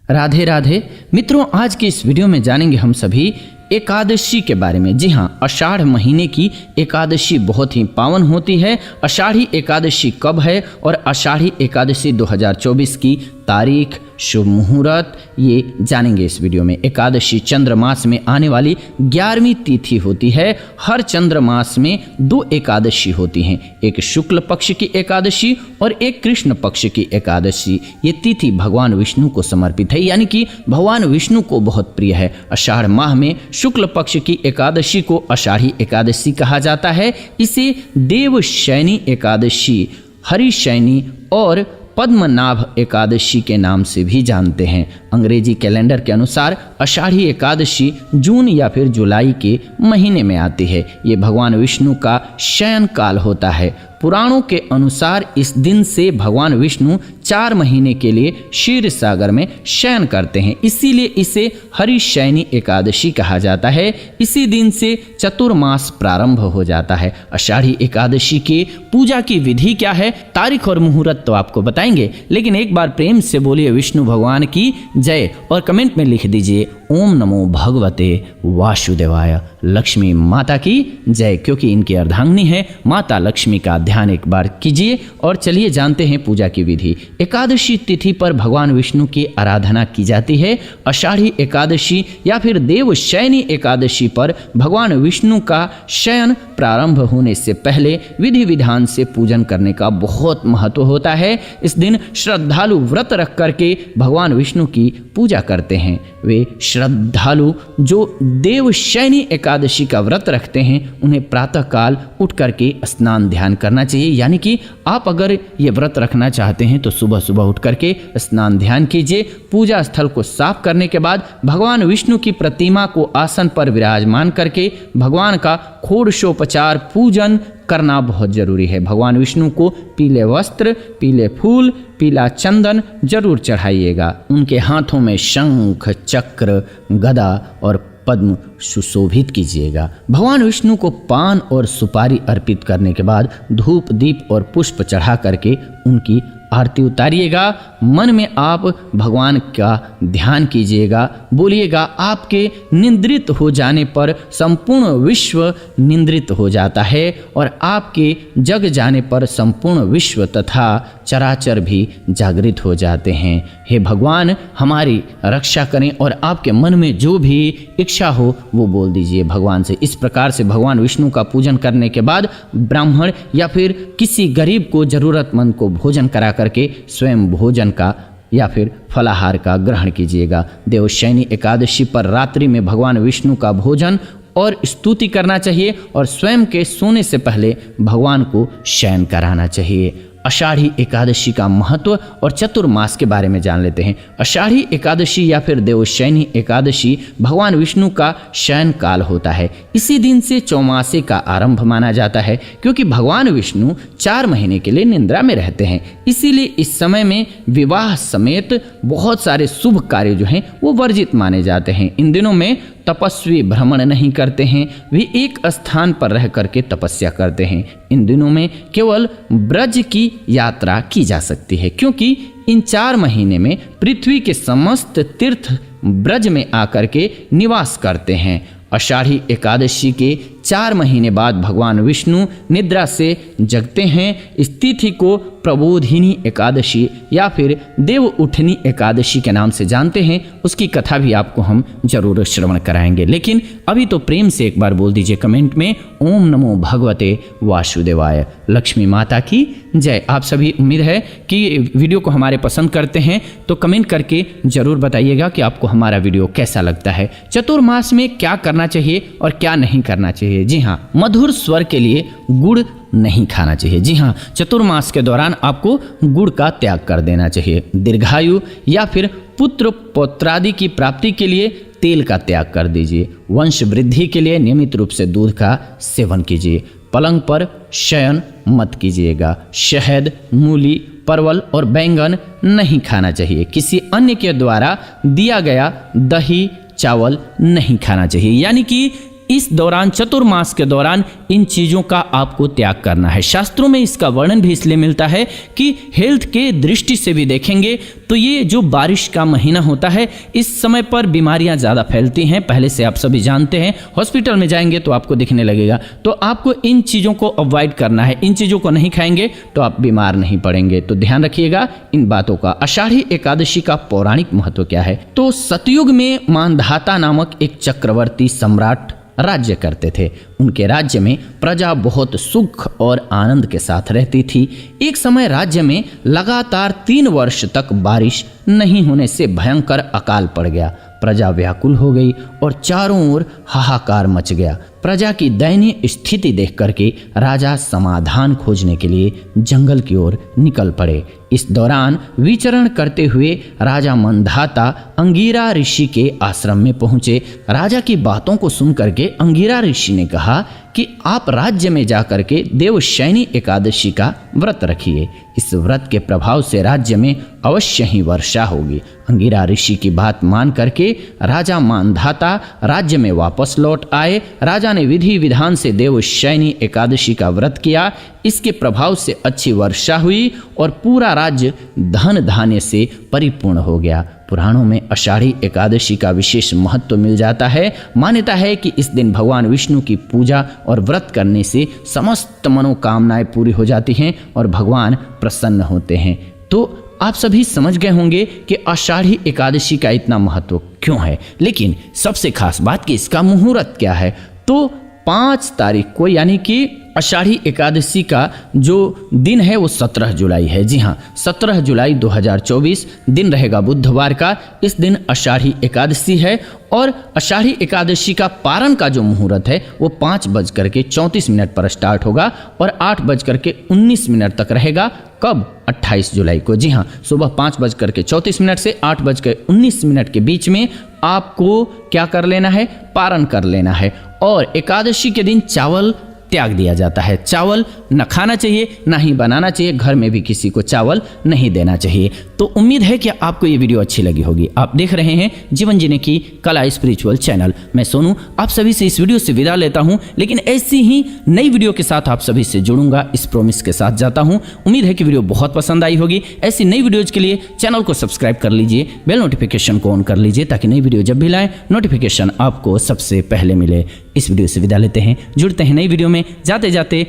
राधे राधे मित्रों, आज की इस वीडियो में जानेंगे हम सभी एकादशी के बारे में। जी हाँ, आषाढ़ महीने की एकादशी बहुत ही पावन होती है। आषाढ़ी एकादशी कब है और आषाढ़ी एकादशी 2024 की तारीख, शुभ मुहूर्त, ये जानेंगे इस वीडियो में। एकादशी चंद्र मास में आने वाली 11वीं तिथि होती है। हर चंद्र मास में 2 एकादशी होती हैं, एक शुक्ल पक्ष की एकादशी और एक कृष्ण पक्ष की एकादशी। ये तिथि भगवान विष्णु को समर्पित है, यानी कि भगवान विष्णु को बहुत प्रिय है। आषाढ़ माह में शुक्ल पक्ष की एकादशी को आषाढ़ी एकादशी कहा जाता है। इसे देवशयनी एकादशी, हरिशयनी और पद्मनाभ एकादशी के नाम से भी जानते हैं। अंग्रेजी कैलेंडर के अनुसार आषाढ़ी एकादशी जून या फिर जुलाई के महीने में आती है। ये भगवान विष्णु का शयन काल होता है। पुराणों के अनुसार इस दिन से भगवान विष्णु 4 महीने के लिए क्षीर सागर में शयन करते हैं, इसीलिए इसे हरिशयनी एकादशी कहा जाता है। इसी दिन से चतुर्मास प्रारंभ हो जाता है। आषाढ़ी एकादशी की पूजा की विधि क्या है, तारीख और मुहूर्त तो आपको बताएंगे, लेकिन एक बार प्रेम से बोलिए विष्णु भगवान की जय और कमेंट में लिख दीजिए ओम नमो भगवते वासुदेवाय, लक्ष्मी माता की जय, क्योंकि इनकी अर्धांगिनी है माता लक्ष्मी का ध्यान एक बार कीजिए। और चलिए जानते हैं पूजा की विधि। एकादशी तिथि पर भगवान विष्णु की आराधना की जाती है। आषाढ़ी एकादशी या फिर देवशयनी एकादशी पर भगवान विष्णु का शयन प्रारंभ होने से पहले विधि विधान से पूजन करने का बहुत महत्व होता है। इस दिन श्रद्धालु व्रत रख करके भगवान विष्णु की पूजा करते हैं। वे श्रद्धालु जो देवशयनी एकादशी का व्रत रखते हैं उन्हें प्रातः काल उठ करके स्नान ध्यान करना चाहिए, यानी कि आप अगर ये व्रत रखना चाहते हैं तो सुबह सुबह उठ करके स्नान ध्यान कीजिए। पूजा स्थल को साफ करने के बाद भगवान विष्णु की प्रतिमा को आसन पर विराजमान करके भगवान का षोडशोपचार पूजन करना बहुत जरूरी है। भगवान विष्णु को पीले वस्त्र, पीले फूल, पीला चंदन जरूर चढ़ाइएगा। उनके हाथों में शंख, चक्र, गदा और पद्म सुशोभित कीजिएगा। भगवान विष्णु को पान और सुपारी अर्पित करने के बाद धूप, दीप और पुष्प चढ़ा करके उनकी आरती उतारिएगा। मन में आप भगवान का ध्यान कीजिएगा, बोलिएगा आपके निंद्रित हो जाने पर संपूर्ण विश्व निंद्रित हो जाता है और आपके जग जाने पर संपूर्ण विश्व तथा चराचर भी जागृत हो जाते हैं। हे भगवान, हमारी रक्षा करें और आपके मन में जो भी इच्छा हो वो बोल दीजिए भगवान से। इस प्रकार से भगवान विष्णु का पूजन करने के बाद ब्राह्मण या फिर किसी गरीब को, जरूरतमंद को भोजन करा करके स्वयं भोजन का या फिर फलाहार का ग्रहण कीजिएगा। देवशयनी एकादशी पर रात्रि में भगवान विष्णु का भोजन और स्तुति करना चाहिए और स्वयं के सोने से पहले भगवान को शयन कराना चाहिए। आषाढ़ी एकादशी का महत्व और चतुर्मास के बारे में जान लेते हैं। आषाढ़ी एकादशी या फिर देवशयनी एकादशी भगवान विष्णु का शयन काल होता है। इसी दिन से चौमासे का आरंभ माना जाता है, क्योंकि भगवान विष्णु 4 महीने के लिए निद्रा में रहते हैं। इसीलिए इस समय में विवाह समेत बहुत सारे शुभ कार्य जो हैं वो वर्जित माने जाते हैं। इन दिनों में तपस्वी भ्रमण नहीं करते हैं, वे एक स्थान पर रह करके तपस्या करते हैं। इन दिनों में केवल ब्रज की यात्रा की जा सकती है, क्योंकि इन 4 महीने में पृथ्वी के समस्त तीर्थ ब्रज में आकर के निवास करते हैं। आषाढ़ी एकादशी के 4 महीने बाद भगवान विष्णु निद्रा से जगते हैं। इस तिथि को प्रबोधिनी एकादशी या फिर देव उठनी एकादशी के नाम से जानते हैं। उसकी कथा भी आपको हम जरूर श्रवण कराएंगे, लेकिन अभी तो प्रेम से एक बार बोल दीजिए कमेंट में ओम नमो भगवते वासुदेवाय, लक्ष्मी माता की जय। आप सभी उम्मीद है कि वीडियो को हमारे पसंद करते हैं, तो कमेंट करके जरूर बताइएगा कि आपको हमारा वीडियो कैसा लगता है। चतुर्मास में क्या करना चाहिए और क्या नहीं करना चाहिए। जी हाँ, मधुर स्वर के लिए गुड़ नहीं खाना चाहिए। जी हाँ, चतुर्मास के दौरान आपको गुड़ का त्याग कर देना चाहिए। दीर्घायु या फिर पुत्र पौत्रादि की प्राप्ति के लिए तेल का त्याग कर दीजिए। वंश वृद्धि के लिए नियमित रूप से दूध का सेवन कीजिए। पलंग पर शयन मत कीजिएगा। शहद, मूली, परवल और बैंगन नहीं खाना चाहिए। किसी अन्य के द्वारा दिया गया दही, चावल नहीं खाना चाहिए, यानी कि इस दौरान चतुर्मास के दौरान इन चीज़ों का आपको त्याग करना है। शास्त्रों में इसका वर्णन भी इसलिए मिलता है कि हेल्थ के दृष्टि से भी देखेंगे तो ये जो बारिश का महीना होता है इस समय पर बीमारियां ज़्यादा फैलती हैं, पहले से आप सभी जानते हैं। हॉस्पिटल में जाएंगे तो आपको दिखने लगेगा, तो आपको इन चीज़ों को अवॉइड करना है। इन चीज़ों को नहीं खाएंगे तो आप बीमार नहीं पड़ेंगे, तो ध्यान रखिएगा इन बातों का। आषाढ़ी एकादशी का पौराणिक महत्व क्या है? तो सतयुग में मानधाता नामक एक चक्रवर्ती सम्राट राज्य करते थे। उनके राज्य में प्रजा बहुत सुख और आनंद के साथ रहती थी। एक समय राज्य में लगातार 3 वर्ष तक बारिश नहीं होने से भयंकर अकाल पड़ गया। प्रजा व्याकुल हो गई और चारों ओर हाहाकार मच गया। प्रजा की दयनीय स्थिति देख करके राजा समाधान खोजने के लिए जंगल की ओर निकल पड़े। इस दौरान विचरण करते हुए राजा मंधाता अंगिरा ऋषि के आश्रम में पहुंचे। राजा की बातों को सुन करके अंगिरा ऋषि ने कहा कि आप राज्य में जाकर के देवशयनी एकादशी का व्रत रखिए। इस व्रत के प्रभाव से राज्य में अवश्य ही वर्षा होगी। अंगिरा ऋषि की बात मान करके राजा मानधाता राज्य में वापस लौट आए। राजा ने विधि विधान से देवशयनी एकादशी का व्रत किया। इसके प्रभाव से अच्छी वर्षा हुई और पूरा राज्य धन धान्य से परिपूर्ण हो गया। पुराणों में आषाढ़ी एकादशी का विशेष महत्व मिल जाता है। मान्यता है कि इस दिन भगवान विष्णु की पूजा और व्रत करने से समस्त मनोकामनाएं पूरी हो जाती हैं और भगवान प्रसन्न होते हैं। तो आप सभी समझ गए होंगे कि आषाढ़ी एकादशी का इतना महत्व क्यों है। लेकिन सबसे खास बात कि इसका मुहूर्त क्या है। तो 5 तारीख को यानी कि आषाढ़ी एकादशी का जो दिन है वो 17 जुलाई है। जी हाँ, 17 जुलाई 2024 दिन रहेगा बुधवार का। इस दिन आषाढ़ी एकादशी है और आषाढ़ी एकादशी का पारण का जो मुहूर्त है वो 5:34 पर स्टार्ट होगा और 8:19 तक रहेगा। कब? 28 जुलाई को। जी हाँ, सुबह 5:34 से 8:19 के बीच में आपको क्या कर लेना है? पारण कर लेना है। और एकादशी के दिन चावल त्याग दिया जाता है। चावल न खाना चाहिए, ना ही बनाना चाहिए। घर में भी किसी को चावल नहीं देना चाहिए। तो उम्मीद है कि आपको ये वीडियो अच्छी लगी होगी। आप देख रहे हैं जीवन जीने की कला स्पिरिचुअल चैनल। मैं सोनू आप सभी से इस वीडियो से विदा लेता हूं, लेकिन ऐसी ही नई वीडियो के साथ आप सभी से जुड़ूंगा, इस प्रॉमिस के साथ जाता हूं। उम्मीद है कि वीडियो बहुत पसंद आई होगी। ऐसी नई वीडियोज के लिए चैनल को सब्सक्राइब कर लीजिए, बेल नोटिफिकेशन को ऑन कर लीजिए ताकि नई वीडियो जब भी लाएं नोटिफिकेशन आपको सबसे पहले मिले। इस वीडियो से विदा लेते हैं, जुड़ते हैं नई वीडियो में। जाते जाते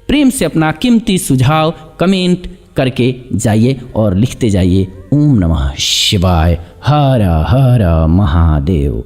प्रेम से अपना कीमती सुझाव कमेंट करके जाइए और लिखते जाइए। ओम नमः शिवाय, हर हर महादेव।